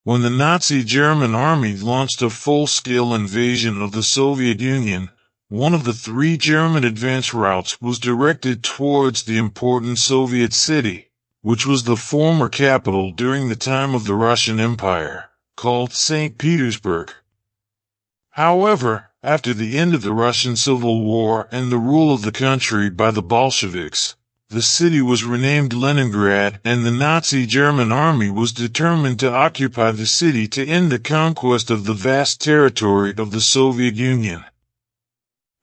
When the Nazi German army launched a full-scale invasion of the Soviet Union, one of the three German advance routes was directed towards the important Soviet city, which was the former capital during the time of the Russian Empire, called St. Petersburg. However, after the end of the Russian Civil War and the rule of the country by the Bolsheviks, the city was renamed Leningrad, and the Nazi German army was determined to occupy the city to end the conquest of the vast territory of the Soviet Union.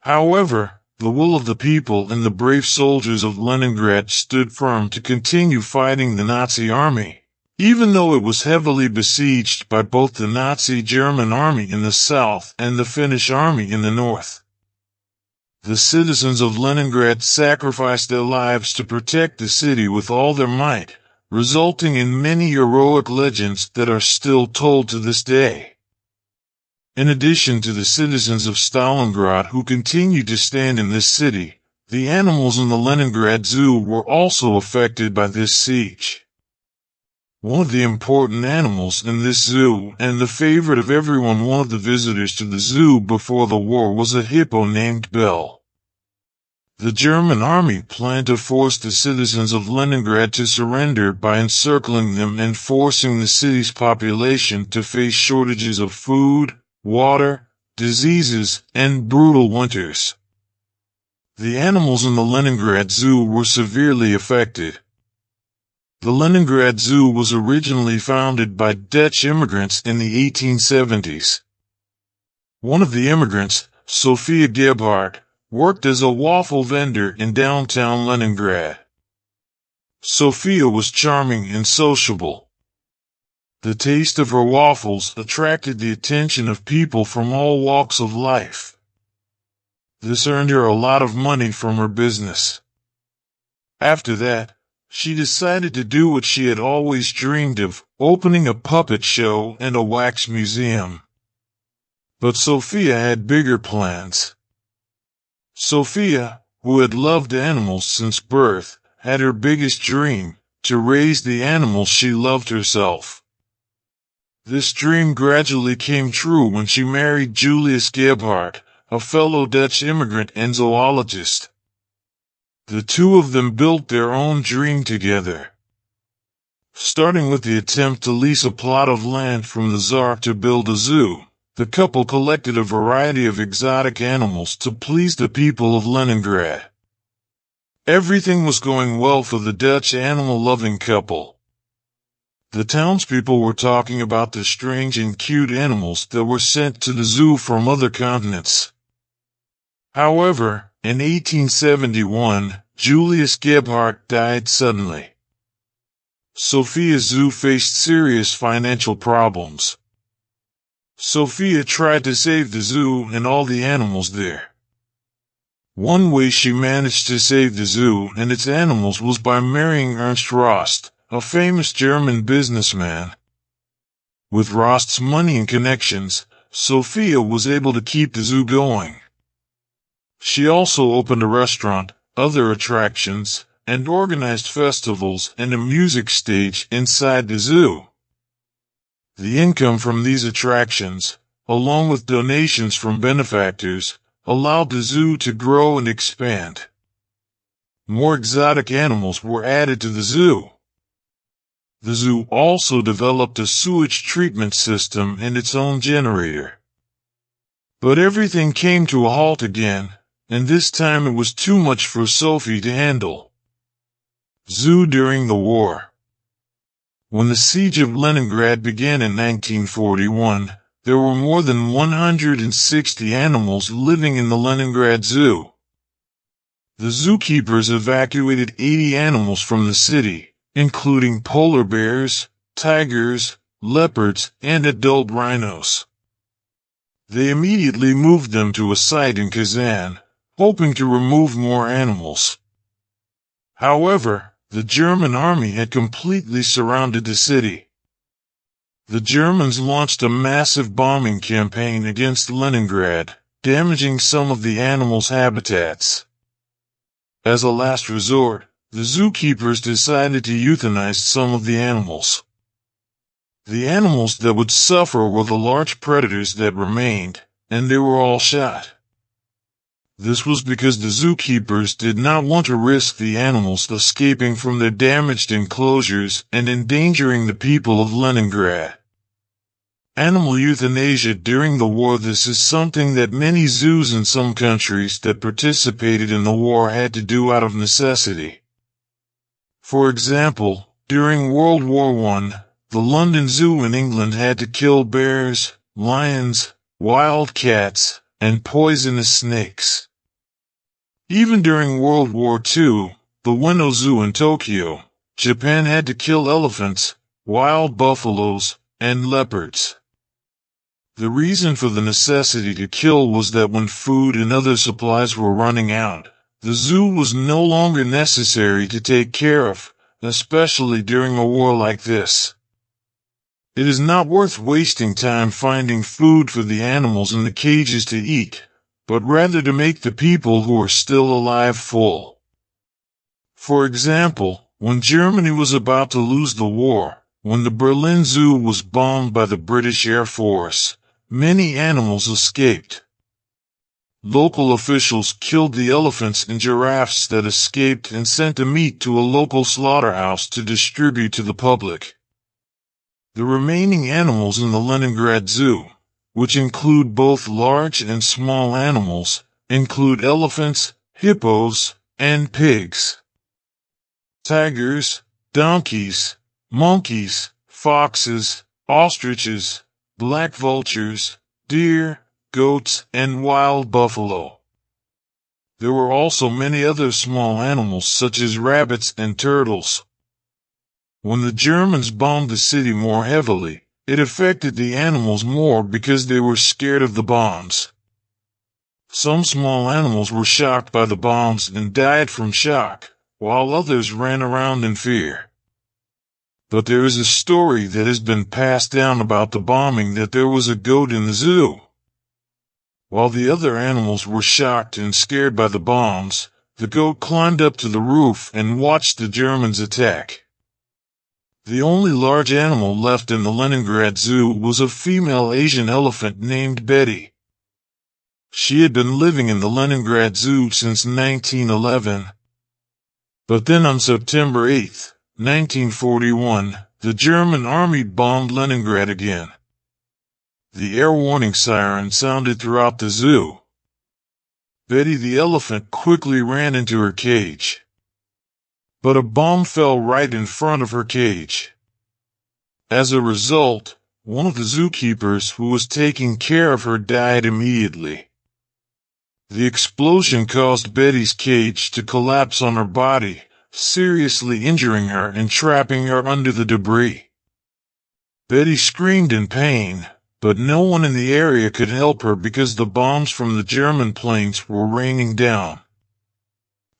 However, the will of the people and the brave soldiers of Leningrad stood firm to continue fighting the Nazi army, even though it was heavily besieged by both the Nazi German army in the south and the Finnish army in the north. The citizens of Leningrad sacrificed their lives to protect the city with all their might, resulting in many heroic legends that are still told to this day. In addition to the citizens of Stalingrad who continued to stand in this city, the animals in the Leningrad Zoo were also affected by this siege. One of the important animals in this zoo, and the favorite of everyone, one of the visitors to the zoo before the war, was a hippo named Belle. The German army planned to force the citizens of Leningrad to surrender by encircling them and forcing the city's population to face shortages of food, water, diseases, and brutal winters. The animals in the Leningrad Zoo were severely affected. The Leningrad Zoo was originally founded by Dutch immigrants in the 1870s. One of the immigrants, Sophia Gebhardt, worked as a waffle vendor in downtown Leningrad. Sophia was charming and sociable. The taste of her waffles attracted the attention of people from all walks of life. This earned her a lot of money from her business. After that, she decided to do what she had always dreamed of, opening a puppet show and a wax museum. But Sophia had bigger plans. Sophia, who had loved animals since birth, had her biggest dream, to raise the animals she loved herself. This dream gradually came true when she married Julius Gebhardt, a fellow Dutch immigrant and zoologist. The two of them built their own dream together. Starting with the attempt to lease a plot of land from the Tsar to build a zoo, the couple collected a variety of exotic animals to please the people of Leningrad. Everything was going well for the Dutch animal-loving couple. The townspeople were talking about the strange and cute animals that were sent to the zoo from other continents. However, in 1871, Julius Gebhardt died suddenly. Sophia's zoo faced serious financial problems. Sophia tried to save the zoo and all the animals there. One way she managed to save the zoo and its animals was by marrying Ernst Rost, a famous German businessman. With Rost's money and connections, Sophia was able to keep the zoo going. She also opened a restaurant, other attractions, and organized festivals and a music stage inside the zoo. The income from these attractions, along with donations from benefactors, allowed the zoo to grow and expand. More exotic animals were added to the zoo. The zoo also developed a sewage treatment system and its own generator. But everything came to a halt again, and this time it was too much for Sophie to handle. Zoo during the war. When the siege of Leningrad began in 1941, there were more than 160 animals living in the Leningrad Zoo. The zookeepers evacuated 80 animals from the city, including polar bears, tigers, leopards, and adult rhinos. They immediately moved them to a site in Kazan, hoping to remove more animals. However, the German army had completely surrounded the city. The Germans launched a massive bombing campaign against Leningrad, damaging some of the animals' habitats. As a last resort, the zookeepers decided to euthanize some of the animals. The animals that would suffer were the large predators that remained, and they were all shot. This was because the zookeepers did not want to risk the animals escaping from their damaged enclosures and endangering the people of Leningrad. Animal euthanasia during the war. This is something that many zoos in some countries that participated in the war had to do out of necessity. For example, during World War I, the London Zoo in England had to kill bears, lions, wild cats, and poisonous snakes. Even during World War II, the Ueno Zoo in Tokyo, Japan had to kill elephants, wild buffaloes, and leopards. The reason for the necessity to kill was that when food and other supplies were running out, the zoo was no longer necessary to take care of, especially during a war like this. It is not worth wasting time finding food for the animals in the cages to eat, but rather to make the people who are still alive full. For example, when Germany was about to lose the war, when the Berlin Zoo was bombed by the British Air Force, many animals escaped. Local officials killed the elephants and giraffes that escaped and sent the meat to a local slaughterhouse to distribute to the public. The remaining animals in the Leningrad Zoo, which include both large and small animals, include elephants, hippos, and pigs. Tigers, donkeys, monkeys, foxes, ostriches, black vultures, deer, goats, and wild buffalo. There were also many other small animals such as rabbits and turtles. When the Germans bombed the city more heavily, it affected the animals more because they were scared of the bombs. Some small animals were shocked by the bombs and died from shock, while others ran around in fear. But there is a story that has been passed down about the bombing that there was a goat in the zoo. While the other animals were shocked and scared by the bombs, the goat climbed up to the roof and watched the Germans attack. The only large animal left in the Leningrad Zoo was a female Asian elephant named Betty. She had been living in the Leningrad Zoo since 1911. But then on September 8, 1941, the German army bombed Leningrad again. The air warning siren sounded throughout the zoo. Betty the elephant quickly ran into her cage. But a bomb fell right in front of her cage. As a result, one of the zookeepers who was taking care of her died immediately. The explosion caused Betty's cage to collapse on her body, seriously injuring her and trapping her under the debris. Betty screamed in pain, but no one in the area could help her because the bombs from the German planes were raining down.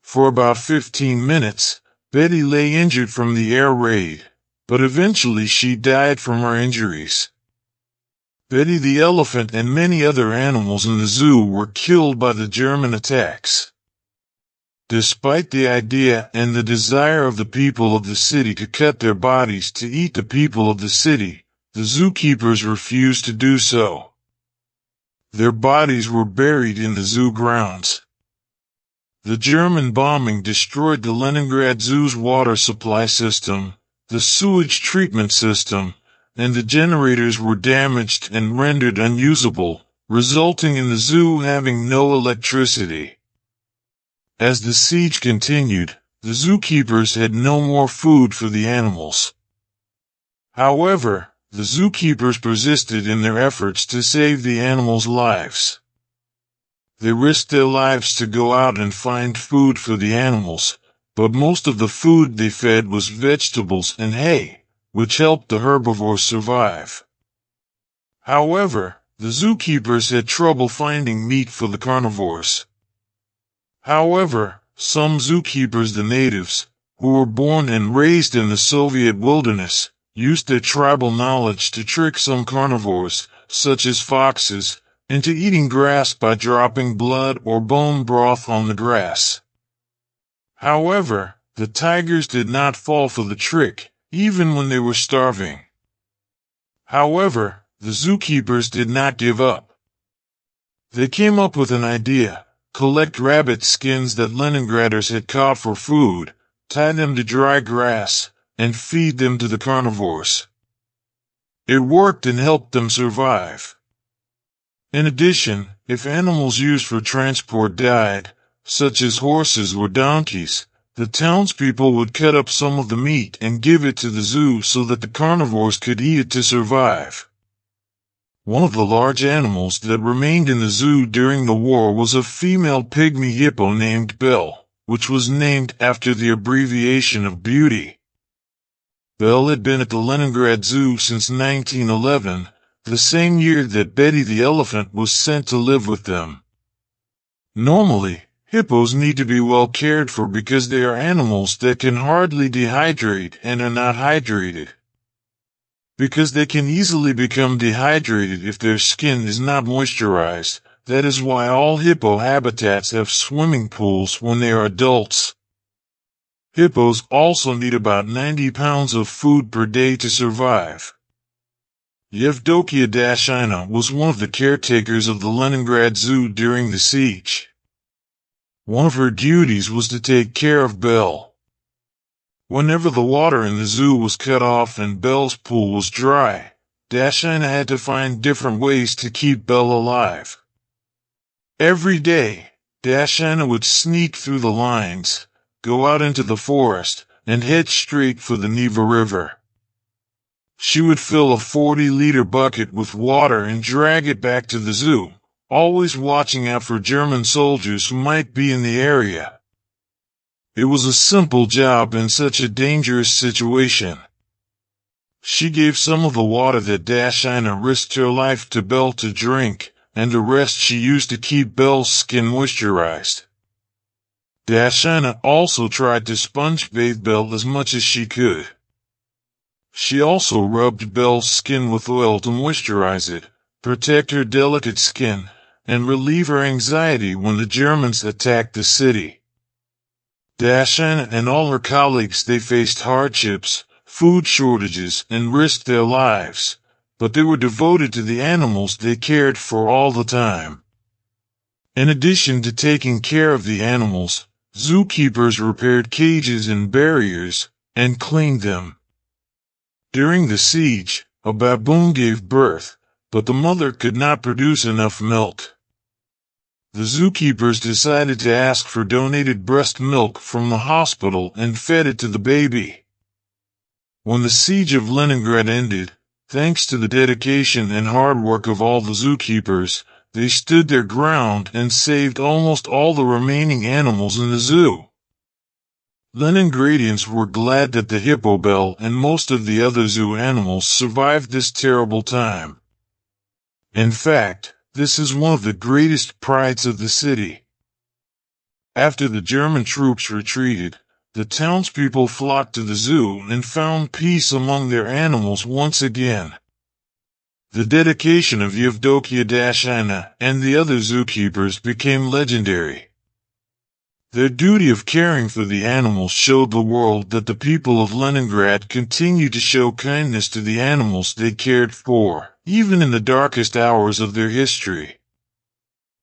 For about 15 minutes, Betty lay injured from the air raid, but eventually she died from her injuries. Betty the elephant and many other animals in the zoo were killed by the German attacks. Despite the idea and the desire of the people of the city to cut their bodies to eat the people of the city, the zookeepers refused to do so. Their bodies were buried in the zoo grounds. The German bombing destroyed the Leningrad Zoo's water supply system, the sewage treatment system, and the generators were damaged and rendered unusable, resulting in the zoo having no electricity. As the siege continued, the zookeepers had no more food for the animals. However, the zookeepers persisted in their efforts to save the animals' lives. They risked their lives to go out and find food for the animals, but most of the food they fed was vegetables and hay, which helped the herbivores survive. However, the zookeepers had trouble finding meat for the carnivores. However, some zookeepers, the natives, who were born and raised in the Soviet wilderness, used their tribal knowledge to trick some carnivores, such as foxes, into eating grass by dropping blood or bone broth on the grass. However, the tigers did not fall for the trick, even when they were starving. However, the zookeepers did not give up. They came up with an idea: collect rabbit skins that Leningraders had caught for food, tie them to dry grass, and feed them to the carnivores. It worked and helped them survive. In addition, if animals used for transport died, such as horses or donkeys, the townspeople would cut up some of the meat and give it to the zoo so that the carnivores could eat it to survive. One of the large animals that remained in the zoo during the war was a female pygmy hippo named Belle, which was named after the abbreviation of beauty. Belle had been at the Leningrad Zoo since 1911, the same year that Betty the elephant was sent to live with them. Normally, hippos need to be well cared for because they are animals that can hardly dehydrate and are not hydrated. Because they can easily become dehydrated if their skin is not moisturized, that is why all hippo habitats have swimming pools when they are adults. Hippos also need about 90 pounds of food per day to survive. Yevdokia-Dashina was one of the caretakers of the Leningrad Zoo during the siege. One of her duties was to take care of Belle. Whenever the water in the zoo was cut off and Belle's pool was dry, Dashina had to find different ways to keep Belle alive. Every day, Dashina would sneak through the lines, go out into the forest, and head straight for the Neva River. She would fill a 40-liter bucket with water and drag it back to the zoo, always watching out for German soldiers who might be in the area. It was a simple job in such a dangerous situation. She gave some of the water that Dashina risked her life to Belle to drink, and the rest she used to keep Belle's skin moisturized. Dashina also tried to sponge bathe Belle as much as she could. She also rubbed Belle's skin with oil to moisturize it, protect her delicate skin, and relieve her anxiety when the Germans attacked the city. Dashina and all her colleagues, they faced hardships, food shortages, and risked their lives, but they were devoted to the animals they cared for all the time. In addition to taking care of the animals, zookeepers repaired cages and barriers, and cleaned them. During the siege, a baboon gave birth, but the mother could not produce enough milk. The zookeepers decided to ask for donated breast milk from the hospital and fed it to the baby. When the siege of Leningrad ended, thanks to the dedication and hard work of all the zookeepers, they stood their ground and saved almost all the remaining animals in the zoo. Leningradians were glad that the hippo Belle and most of the other zoo animals survived this terrible time. In fact, this is one of the greatest prides of the city. After the German troops retreated, the townspeople flocked to the zoo and found peace among their animals once again. The dedication of Yevdokia-Dashina and the other zookeepers became legendary. Their duty of caring for the animals showed the world that the people of Leningrad continue to show kindness to the animals they cared for, even in the darkest hours of their history.